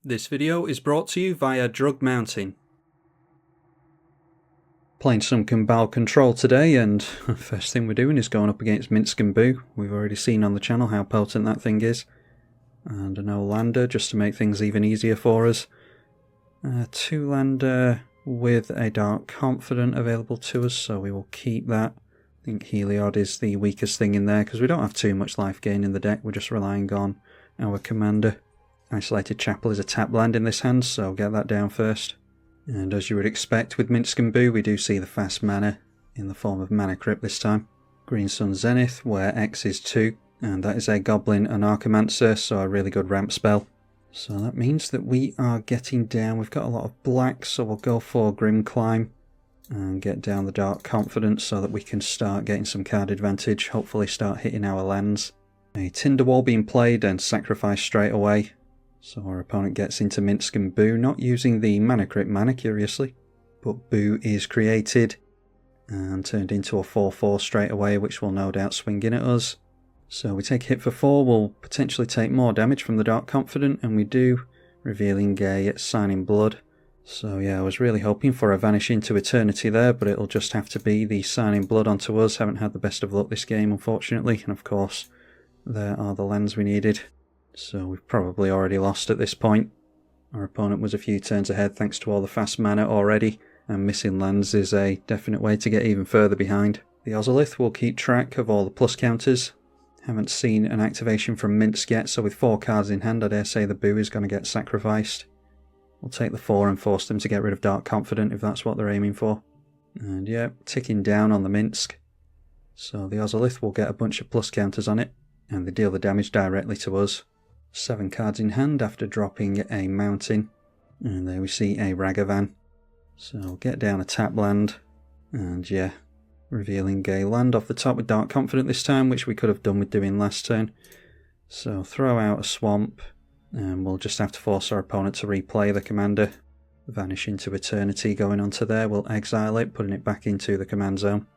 This video is brought to you via Drug Mounting. Playing some Kambal control today, and first thing we're doing is going up against Minskin Boo. We've already seen on the channel how potent that thing is. And a no-lander just to make things even easier for us. Two-lander with a Dark Confidant available to us, so we will keep that. I think Heliod is the weakest thing in there because we don't have too much life gain in the deck, we're just relying on our commander. Isolated Chapel is a tap land in this hand, so get that down first. And as you would expect with Minskin Boo, we do see the fast mana in the form of Mana Crypt this time. Green Sun Zenith, where X is 2, and that is a Goblin and Archamancer, so a really good ramp spell. So that means that we are getting down. We've got a lot of black, so we'll go for Grim Climb and get down the Dark Confidence so that we can start getting some card advantage, hopefully start hitting our lands. A Tinderwall being played and sacrificed straight away. So our opponent gets into Minskin Boo, not using the Mana Crypt mana, curiously. But Boo is created and turned into a 4-4 straight away, which will no doubt swing in at us. So we take a hit for 4, we'll potentially take more damage from the Dark Confidant, and we do, revealing a Sign in Blood. So yeah, I was really hoping for a Vanish into Eternity there, but it'll just have to be the Sign in Blood onto us. Haven't had the best of luck this game, unfortunately, and of course, there are the lands we needed. So we've probably already lost at this point. Our opponent was a few turns ahead thanks to all the fast mana already, and missing lands is a definite way to get even further behind. The Ozolith will keep track of all the plus counters. Haven't seen an activation from Minsk yet, so with 4 cards in hand I dare say the Boo is going to get sacrificed. We'll take the 4 and force them to get rid of Dark Confidant if that's what they're aiming for. And yeah, ticking down on the Minsk. So the Ozolith will get a bunch of plus counters on it, and they deal the damage directly to us. 7 cards in hand after dropping a Mountain, and there we see a Ragavan. So get down a tap land, and yeah, revealing a land off the top with Dark Confidant this time, which we could have done with doing last turn. So throw out a Swamp, and we'll just have to force our opponent to replay the commander. Vanish into Eternity going onto there, we'll exile it, putting it back into the command zone.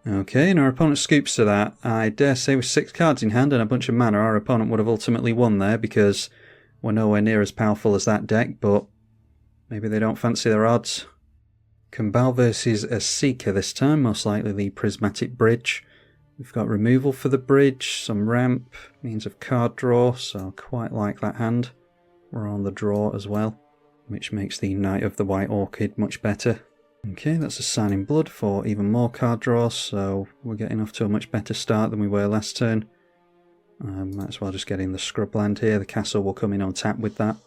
Okay, and our opponent scoops to that. I dare say with 6 cards in hand and a bunch of mana, our opponent would have ultimately won there because we're nowhere near as powerful as that deck, but maybe they don't fancy their odds. Kambal versus a Seeker this time, most likely the Prismatic Bridge. We've got removal for the bridge, some ramp, means of card draw, so quite like that hand. We're on the draw as well, which makes the Knight of the White Orchid much better. Okay, that's a Sign in Blood for even more card draws, so we're getting off to a much better start than we were last turn. Might as well just get in the scrub land here. The castle will come in on tap with that.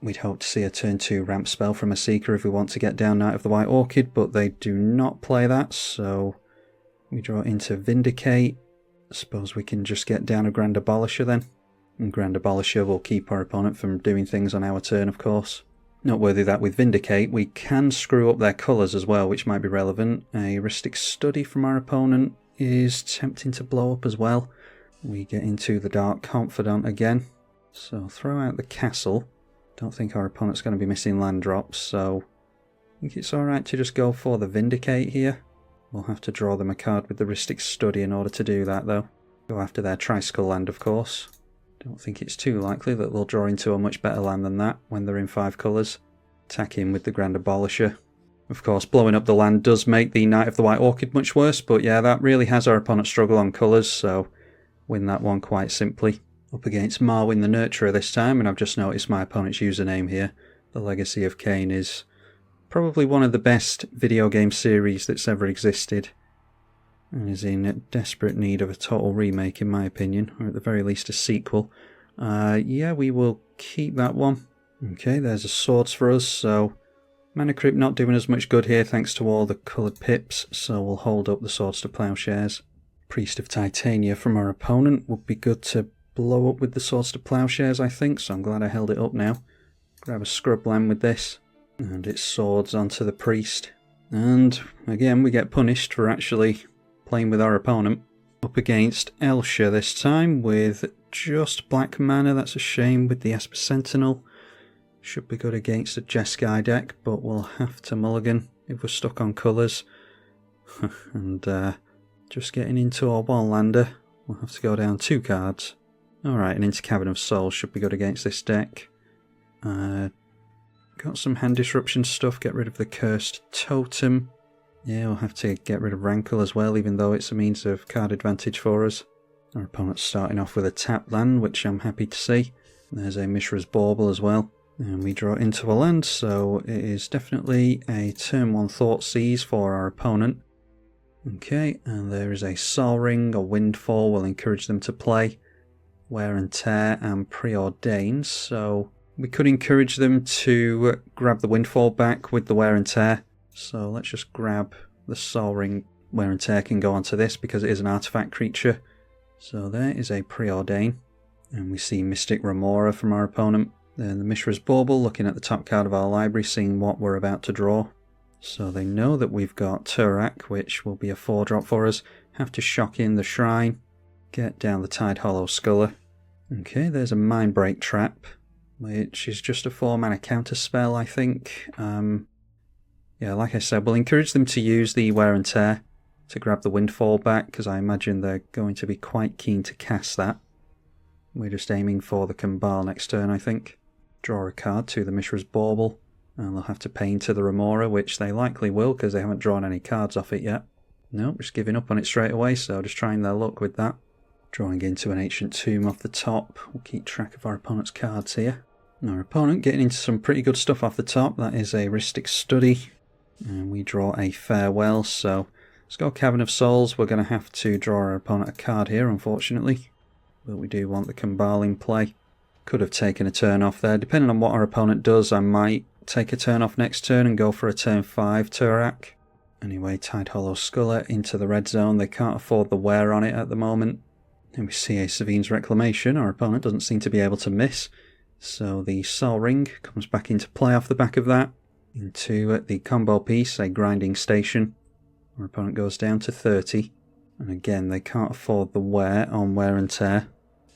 We'd hope to see a turn 2 ramp spell from a Seeker if we want to get down Knight of the White Orchid, but they do not play that, so we draw into Vindicate. I suppose we can just get down a Grand Abolisher then. And Grand Abolisher will keep our opponent from doing things on our turn, of course. Noteworthy that with Vindicate we can screw up their colours as well, which might be relevant. A Heuristic Study from our opponent is tempting to blow up as well. We get into the Dark Confidant again. So throw out the castle. Don't think our opponent's going to be missing land drops, so I think it's alright to just go for the Vindicate here. We'll have to draw them a card with the Heuristic Study in order to do that though. Go after their Tricycle land, of course. Don't think it's too likely that they'll draw into a much better land than that when they're in 5 colours. Attack in with the Grand Abolisher. Of course, blowing up the land does make the Knight of the White Orchid much worse, but yeah, that really has our opponent struggle on colours, so win that one quite simply. Up against Marwyn the Nurturer this time, and I've just noticed my opponent's username here. The Legacy of Kain is probably one of the best video game series that's ever existed, and is in desperate need of a total remake in my opinion, or at the very least a sequel. Yeah, we will keep that one. Okay, there's a Swords for us, so Mana Crypt not doing as much good here thanks to all the coloured pips, so we'll hold up the Swords to Plowshares. Priest of Titania from our opponent would be good to blow up with the Swords to Plowshares, I think, so I'm glad I held it up now. Grab a scrub land with this, and it's Swords onto the Priest. And again, we get punished for actually playing with our opponent. Up against Elsha this time with just black mana. That's a shame with the Esper Sentinel. Should be good against a Jeskai deck, but we'll have to mulligan if we're stuck on colours. And just getting into our one-lander, we'll have to go down 2 cards. Alright, and into Cavern of Souls should be good against this deck. got some hand disruption stuff, get rid of the cursed totem. Yeah, we'll have to get rid of Rankle as well, even though it's a means of card advantage for us. Our opponent's starting off with a tap land, which I'm happy to see. There's a Mishra's Bauble as well. And we draw into a land, so it is definitely a turn 1 Thoughtseize for our opponent. Okay, and there is a Sol Ring, a Windfall, will encourage them to play. Wear and Tear and Preordain, so we could encourage them to grab the Windfall back with the Wear and Tear. So let's just grab the Sol Ring. Wear and Tear can go onto this because it is an artifact creature. So there is a Preordain. And we see Mystic Remora from our opponent. Then the Mishra's Bauble, looking at the top card of our library, seeing what we're about to draw. So they know that we've got Turak, which will be a 4-drop for us. Have to shock in the Shrine. Get down the Tide Hollow Sculler. Okay, there's a Mindbreak Trap, which is just a 4-mana counter spell, I think. Yeah, like I said, we'll encourage them to use the Wear and Tear to grab the Windfall back, because I imagine they're going to be quite keen to cast that. We're just aiming for the Kambal next turn, I think. Draw a card to the Mishra's Bauble, and they'll have to pay into the Remora, which they likely will, because they haven't drawn any cards off it yet. Nope, just giving up on it straight away, so just trying their luck with that. Drawing into an Ancient Tomb off the top. We'll keep track of our opponent's cards here. And our opponent getting into some pretty good stuff off the top. That is a Rhystic Study. And we draw a Farewell, so let's go Cavern of Souls. We're going to have to draw our opponent a card here, unfortunately. But we do want the Kambal in play. Could have taken a turn off there. Depending on what our opponent does, I might take a turn off next turn and go for a turn 5 Turak. Anyway, Tide Hollow Sculler into the red zone. They can't afford the wear on it at the moment. And we see a Savine's Reclamation. Our opponent doesn't seem to be able to miss. So the Sol Ring comes back into play off the back of that. Into the combo piece, a Grinding Station. Our opponent goes down to 30. And again, they can't afford the wear on Wear and Tear.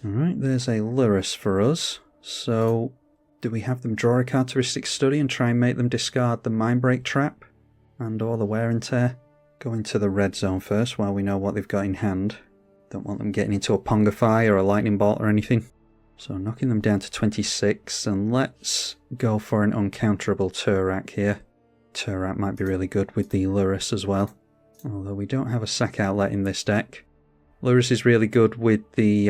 Alright, there's a Lurrus for us. So, do we have them draw a card to Rhystic Study and try and make them discard the Mindbreak Trap? And or the Wear and Tear? Go into the red zone first while we know what they've got in hand. Don't want them getting into a Pongify or a Lightning Bolt or anything. So knocking them down to 26, and let's go for an uncounterable Turak here. Turak might be really good with the Lurrus as well. Although we don't have a sack outlet in this deck. Lurrus is really good with the,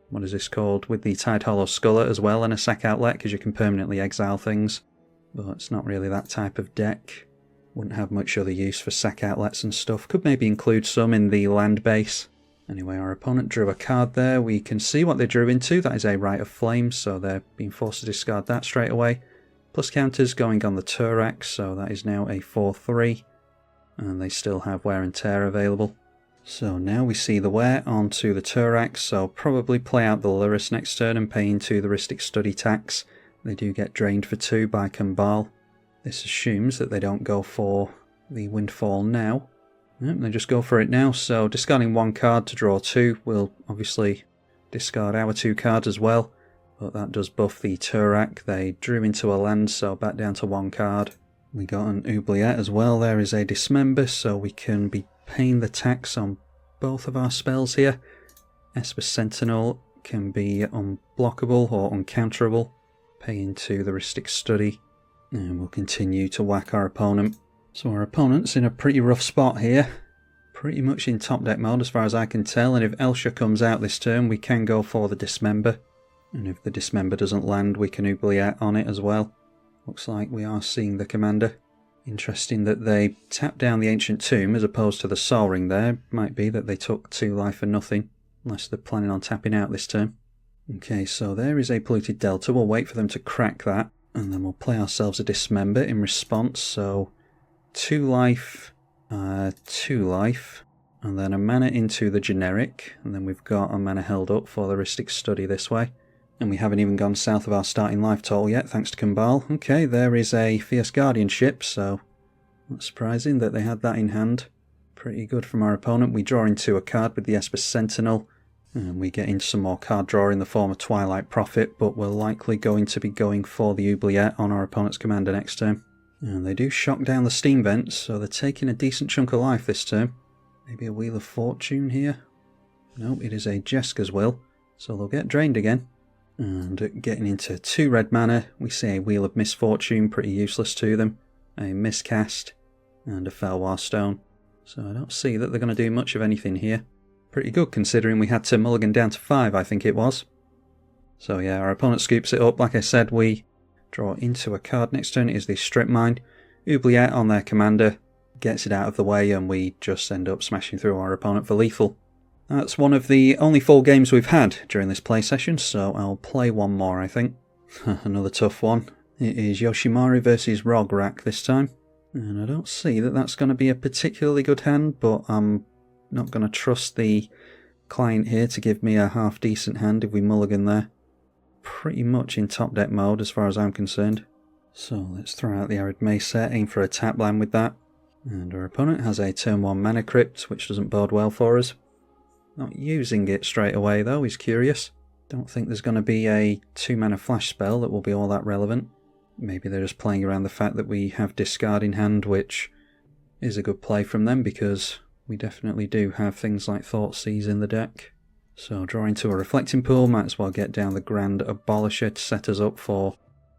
what is this called? With the Tide Hollow Sculler as well, and a sack outlet, because you can permanently exile things. But it's not really that type of deck. Wouldn't have much other use for sack outlets and stuff. Could maybe include some in the land base. Anyway, our opponent drew a card there. We can see what they drew into. That is a Rite of Flame, so they're being forced to discard that straight away. Plus counters going on the Turak, so that is now a 4-3. And they still have Wear and Tear available. So now we see the wear onto the Turak, so probably play out the Lurrus next turn and pay into the Rhystic Study tax. They do get drained for 2 by Kambal. This assumes that they don't go for the Windfall now. Yep, they just go for it now, so discarding 1 card to draw 2. We'll obviously discard our 2 cards as well, but that does buff the Turak. They drew into a land, so back down to 1 card. We got an Oubliette as well. There is a Dismember, so we can be paying the tax on both of our spells here. Esper Sentinel can be unblockable or uncounterable. Pay into the Rhystic Study, and we'll continue to whack our opponent. So our opponent's in a pretty rough spot here. Pretty much in top deck mode as far as I can tell, and if Elsha comes out this turn we can go for the Dismember. And if the Dismember doesn't land we can Oubliette on it as well. Looks like we are seeing the commander. Interesting that they tap down the Ancient Tomb as opposed to the Sol Ring there. Might be that they took 2 life for nothing, unless they're planning on tapping out this turn. Okay, so there is a Polluted Delta. We'll wait for them to crack that, and then we'll play ourselves a Dismember in response. So 2 life, 2 life, and then a mana into the generic, and then we've got a mana held up for the Rhystic Study this way. And we haven't even gone south of our starting life total yet, thanks to Kambal. Okay, there is a Fierce Guardianship, so not surprising that they had that in hand. Pretty good from our opponent. We draw into a card with the Esper Sentinel, and we get into some more card draw in the form of Twilight Prophet, but we're likely going to be going for the Oubliette on our opponent's commander next turn. And they do shock down the Steam Vents, so they're taking a decent chunk of life this turn. Maybe a Wheel of Fortune here? Nope, it is a Jesker's Will, so they'll get drained again. And getting into 2 red mana, we see a Wheel of Misfortune, pretty useless to them, a Miscast, and a Felwar Stone. So I don't see that they're going to do much of anything here. Pretty good considering we had to mulligan down to 5, I think it was. So yeah, our opponent scoops it up. Like I said, we draw into a card. Next turn is the Strip Mine. Oubliette on their commander gets it out of the way, and we just end up smashing through our opponent for lethal. That's one of the only 4 games we've had during this play session, so I'll play one more, I think. Another tough one. It is Yoshimaru versus Rograkh this time. And I don't see that that's going to be a particularly good hand, but I'm not going to trust the client here to give me a half-decent hand if we mulligan there. Pretty much in top deck mode as far as I'm concerned. So let's throw out the Arid Mesa, aim for a tap land with that. And our opponent has a turn 1 mana crypt, which doesn't bode well for us. Not using it straight away though, he's curious. Don't think there's going to be a 2 mana flash spell that will be all that relevant. Maybe they're just playing around the fact that we have discard in hand, which is a good play from them because we definitely do have things like Thoughtseize in the deck. So drawing to a Reflecting Pool, might as well get down the Grand Abolisher to set us up for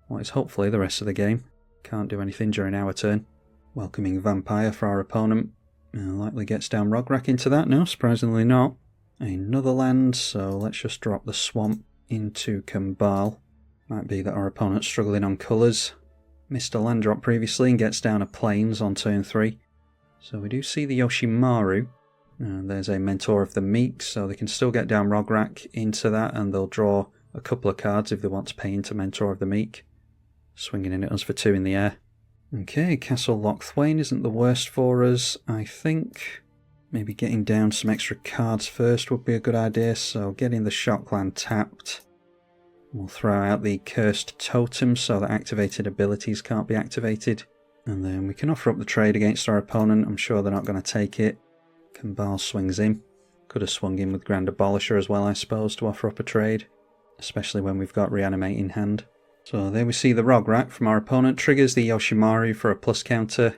what is hopefully the rest of the game. Can't do anything during our turn. Welcoming Vampire for our opponent. Likely gets down Rograkh into that. No, surprisingly not. Another land, so let's just drop the Swamp into Kambal. Might be that our opponent's struggling on colours. Missed a land drop previously and gets down a Plains on turn 3. So we do see the Yoshimaru. And there's a Mentor of the Meek, so they can still get down Rograkh into that, and they'll draw a couple of cards if they want to pay into Mentor of the Meek. Swinging in at us for 2 in the air. Okay, Castle Lochthwain isn't the worst for us, I think. Maybe getting down some extra cards first would be a good idea, so getting the Shockland tapped. We'll throw out the Cursed Totem so that activated abilities can't be activated. And then we can offer up the trade against our opponent. I'm sure they're not going to take it. Kambal swings in. Could have swung in with Grand Abolisher as well, I suppose, to offer up a trade. Especially when we've got Reanimate in hand. So there we see the Rograkh from our opponent. Triggers the Yoshimaru for a plus counter.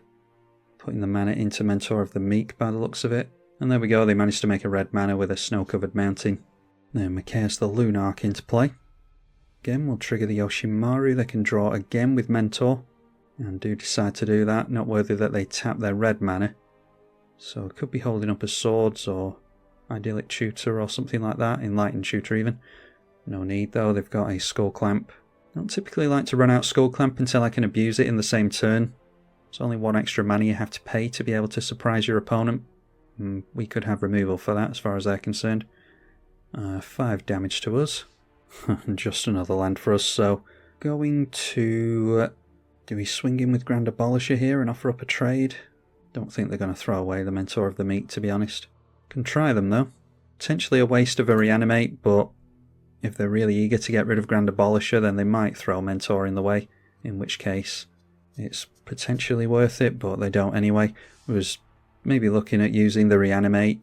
Putting the mana into Mentor of the Meek by the looks of it. And there we go, they managed to make a red mana with a snow-covered mountain. Then Mikaeus the Lunarch into play. Again, we'll trigger the Yoshimaru. They can draw again with Mentor. And do decide to do that. Not worthy that they tap their red mana. So it could be holding up a Swords or Idyllic Tutor or something like that. Enlightened Tutor even. No need though, they've got a Skull Clamp. Don't typically like to run out Skull Clamp until I can abuse it in the same turn. It's only 1 extra mana you have to pay to be able to surprise your opponent. We could have removal for that as far as they're concerned. 5 damage to us. Just another land for us, so going to... do we swing in with Grand Abolisher here and offer up a trade? Don't think they're going to throw away the Mentor of the Meek, to be honest. Can try them though. Potentially a waste of a Reanimate, but if they're really eager to get rid of Grand Abolisher, then they might throw Mentor in the way, in which case it's potentially worth it, but they don't anyway. I was maybe looking at using the Reanimate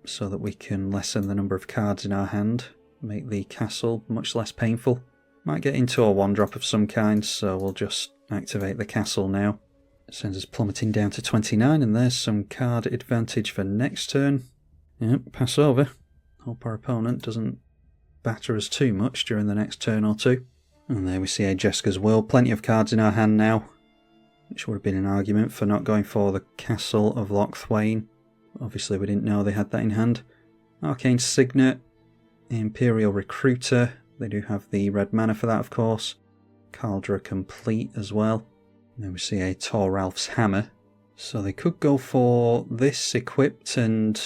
so that we can lessen the number of cards in our hand, make the castle much less painful. Might get into a 1-drop of some kind, so we'll just activate the castle now. It sends us plummeting down to 29, and there's some card advantage for next turn. Yep, pass over. Hope our opponent doesn't batter us too much during the next turn or two. And there we see a Jeska's Will. Plenty of cards in our hand now, which would have been an argument for not going for the Castle of Lochthwain. Obviously we didn't know they had that in hand. Arcane Signet, Imperial Recruiter. They do have the red mana for that, of course. Caldra Complete as well. And then we see a Toralf's Hammer. So they could go for this equipped and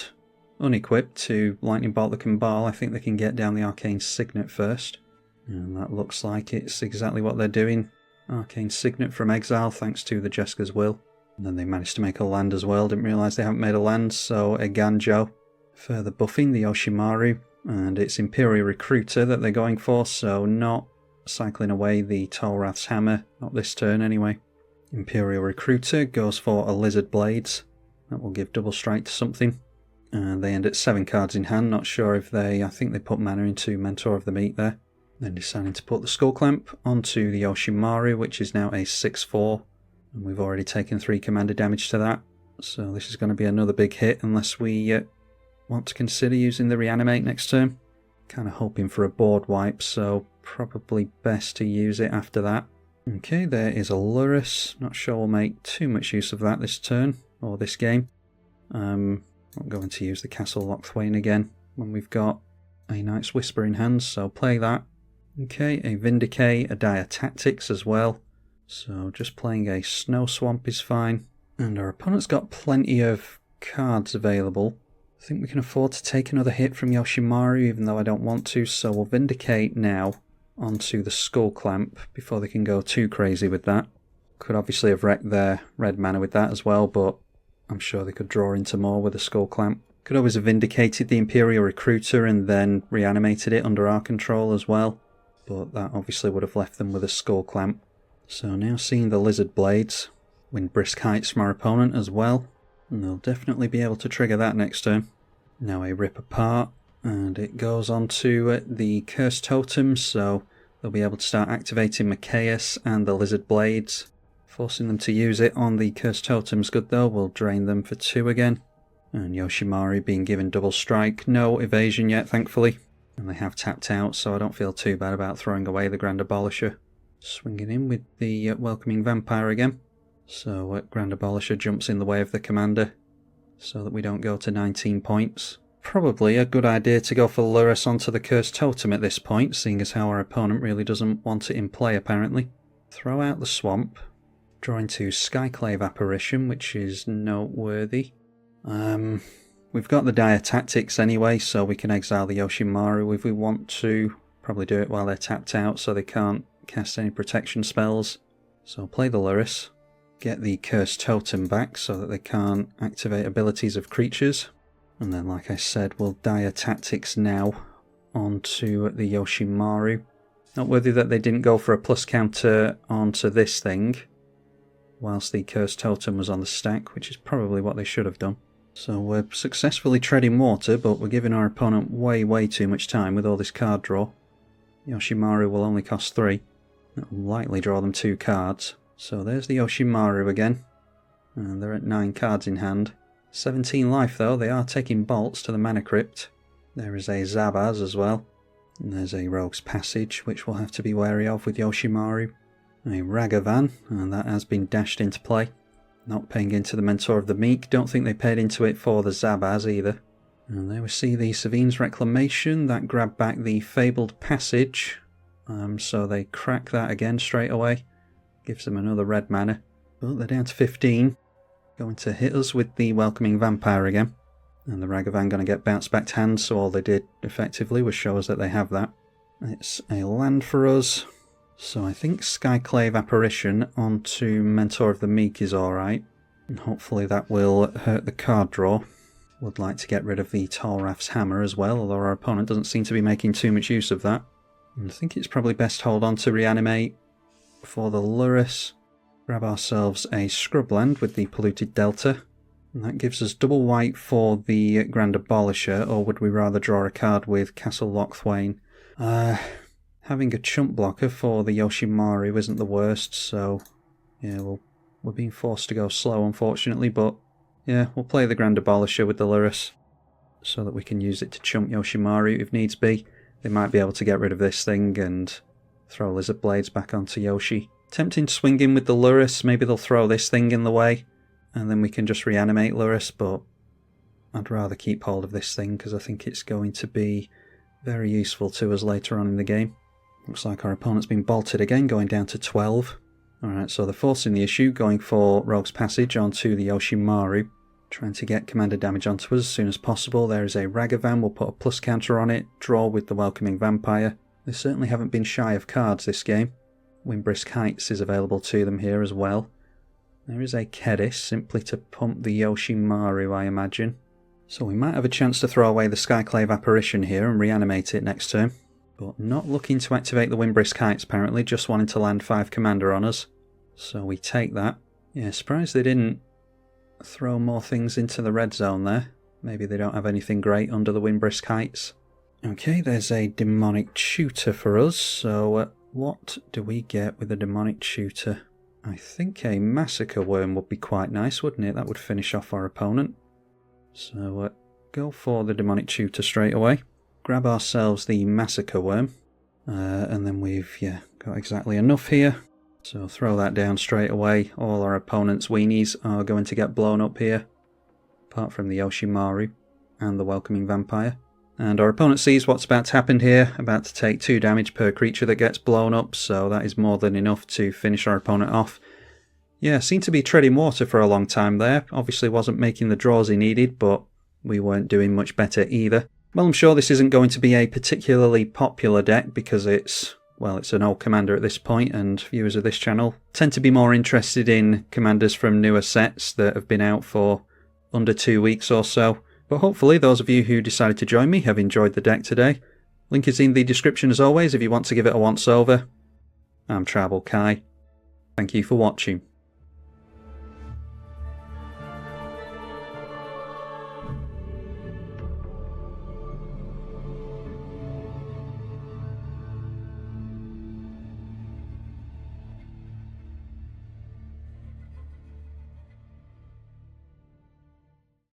unequipped to Lightning Bolt the Kambal. I think they can get down the Arcane Signet first. And that looks like it's exactly what they're doing. Arcane Signet from exile thanks to the Jeska's Will. And then they managed to make a land as well. Didn't realise they haven't made a land, so a Ganjo. Further buffing the Yoshimaru. And it's Imperial Recruiter that they're going for, so not cycling away the Toralf's Hammer. Not this turn anyway. Imperial Recruiter goes for a Lizard Blades. That will give double strike to something. And they end at 7 cards in hand. Not sure if I think they put mana into Mentor of the Meek there. Then deciding to put the Skull Clamp onto the Yoshimaru, which is now a 6/4. And we've already taken 3 commander damage to that. So this is going to be another big hit unless we want to consider using the Reanimate next turn. Kind of hoping for a board wipe, so probably best to use it after that. Okay, there is a Lurrus. Not sure we'll make too much use of that this turn, or this game. I'm going to use the Castle Lochthwain again when we've got a Knight's Whisper in hand, so play that. Okay, a Vindicate, a Dire Tactics as well. So just playing a Snow Swamp is fine. And our opponent's got plenty of cards available. I think we can afford to take another hit from Yoshimaru, even though I don't want to, so we'll Vindicate now onto the Skull Clamp before they can go too crazy with that. Could obviously have wrecked their red mana with that as well, but I'm sure they could draw into more with a Skull Clamp. Could always have Vindicated the Imperial Recruiter and then reanimated it under our control as well, but that obviously would have left them with a Skull Clamp. So now seeing the Lizard Blades, win Brisk Heights from our opponent as well, and they'll definitely be able to trigger that next turn. Now a Rip Apart, and it goes on to the Cursed Totems, so they'll be able to start activating Machias and the Lizard Blades. Forcing them to use it on the Cursed Totems good though, we'll drain them for 2 again. And Yoshimaru being given double strike, no evasion yet thankfully. And they have tapped out, so I don't feel too bad about throwing away the Grand Abolisher. Swinging in with the Welcoming Vampire again. So Grand Abolisher jumps in the way of the commander, so that we don't go to 19 points. Probably a good idea to go for Lurrus onto the Cursed Totem at this point, seeing as how our opponent really doesn't want it in play apparently. Throw out the Swamp. Draw into Skyclave Apparition, which is noteworthy. We've got the Dire Tactics anyway, so we can exile the Yoshimaru if we want to. Probably do it while they're tapped out so they can't cast any protection spells. So play the Lurrus. Get the Cursed Totem back so that they can't activate abilities of creatures. And then, like I said, we'll Dire Tactics now onto the Yoshimaru. Noteworthy that they didn't go for a plus counter onto this thing, whilst the Cursed Totem was on the stack, which is probably what they should have done. So we're successfully treading water, but we're giving our opponent way too much time with all this card draw. Yoshimaru will only cost 3. That'll likely draw them 2 cards. So there's the Yoshimaru again, and they're at 9 cards in hand. 17 life though, they are taking bolts to the Mana Crypt. There is a Zabaz as well, and there's a Rogue's Passage, which we'll have to be wary of with Yoshimaru. A Ragavan, and that has been dashed into play. Not paying into the Mentor of the Meek, don't think they paid into it for the Zabaz either. And there we see the Savine's Reclamation, that grabbed back the Fabled Passage, so they crack that again straight away. Gives them another red mana, but they're down to 15. Going to hit us with the Welcoming Vampire again. And the Ragavan going to get bounced back to hand, so all they did effectively was show us that they have that. It's a land for us, so I think Skyclave Apparition onto Mentor of the Meek is alright. And hopefully that will hurt the card draw. Would like to get rid of the Tolrath's Hammer as well, although our opponent doesn't seem to be making too much use of that. And I think it's probably best to hold on to Reanimate for the Lurrus. Grab ourselves a Scrubland with the Polluted Delta. And that gives us double white for the Grand Abolisher, or would we rather draw a card with Castle Lochthwain? Having a chump blocker for the Yoshimaru isn't the worst, so yeah, we're being forced to go slow unfortunately, but yeah, we'll play the Grand Abolisher with the Lurrus so that we can use it to chump Yoshimaru if needs be. They might be able to get rid of this thing and throw Lizard Blades back onto Yoshi. Tempting to swing in with the Lurrus, maybe they'll throw this thing in the way and then we can just reanimate Lurrus, but I'd rather keep hold of this thing because I think it's going to be very useful to us later on in the game. Looks like our opponent's been bolted again, going down to 12. Alright, so they're forcing the issue, going for Rogue's Passage onto the Yoshimaru, trying to get commander damage onto us as soon as possible. There is a Ragavan, we'll put a plus counter on it, draw with the Welcoming Vampire. They certainly haven't been shy of cards this game. Windbrisk Heights is available to them here as well. There is a Kedis, simply to pump the Yoshimaru, I imagine. So we might have a chance to throw away the Skyclave Apparition here and reanimate it next turn. But not looking to activate the Windbrisk Heights apparently, just wanting to land 5 commander on us. So we take that. Yeah, surprised they didn't throw more things into the red zone there. Maybe they don't have anything great under the Windbrisk Heights. Okay, there's a Demonic Tutor for us, so what do we get with a Demonic Tutor? I think a Massacre Worm would be quite nice, wouldn't it? That would finish off our opponent. So go for the Demonic Tutor straight away. Grab ourselves the Massacre Worm. And then we've, got exactly enough here. So throw that down straight away. All our opponent's weenies are going to get blown up here, apart from the Yoshimaru and the Welcoming Vampire. And our opponent sees what's about to happen here, about to take 2 damage per creature that gets blown up, so that is more than enough to finish our opponent off. Yeah, seemed to be treading water for a long time there. Obviously wasn't making the draws he needed, but we weren't doing much better either. Well, I'm sure this isn't going to be a particularly popular deck because it's an old commander at this point, and viewers of this channel tend to be more interested in commanders from newer sets that have been out for under 2 weeks or so. But hopefully those of you who decided to join me have enjoyed the deck today. Link is in the description as always if you want to give it a once over. I'm tribalkai. Thank you for watching.